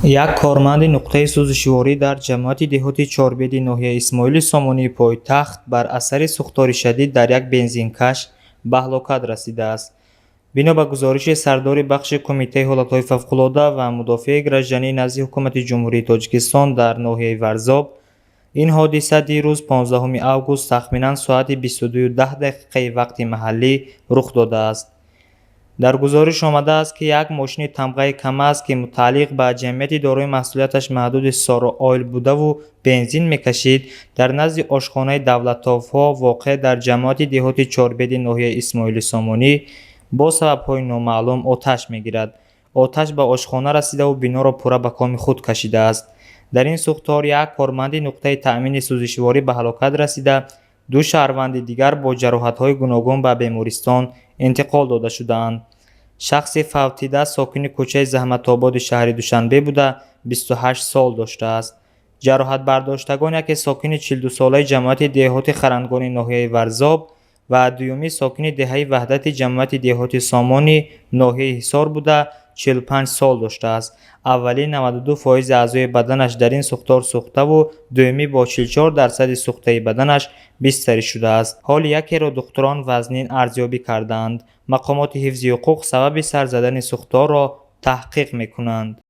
یک کارمند نقطه سوزشواری در جماعت دهاتی چهاربیل ناحیه اسماعیل سامانی پایتخت بر اثر سوختار شدید در یک بنزینکش به هلاکت رسیده است. بنا به گزارش سردار بخش کمیته حالتهای فوق‌العاده و مدافع گرجانی نزد حکومت جمهوری تاجیکستان در ناحیه ورزاب، این حادثه دیروز 15 آگوست تخمیناً ساعت 22:10 وقت محلی رخ داده است. در گزارش آمده است که یک ماشین تمغه کم است که متعلق به جمعیت دارای مسئولیتش محدود سارا آیل بوده و بنزین میکشید در نزد آشخانه دولت‌آفا واقع در جماعت دهاتی چهاربیل ناحیه اسماعیل سامانی با سبب‌های نامعلوم آتش میگیرد. آتش به آشخانه رسیده و بنا را پورا به کام خود کشیده است. در این سوختار یک کارمند نقطه تأمین سوزشواری به هلاکت رسیده، دو شهروند دیگر با جراحت‌های گوناگون به بیمارستان انتقال داده شدند. شخص فوتیده ساکن کوچه زحمت آباد شهر دوشنبه بوده 28 سال داشته است. جراحت برداشتگان یکی ساکن 42 ساله جماعت دهات خرندگان ناحیه ورزاب و دومی ساکن دهه وحدت جماعت دهات سامانی ناحیه حصار بوده 45 سال داشته است. اولی 92% اعضای بدنش در این سوختار سوخته و دومی با 44% سوخته بدنش بستری شده است. حال یکی را دکتران وزنین ارزیابی کردند. مقامات حفظی حقوق سبب سر زدن سوختار را تحقیق می‌کنند.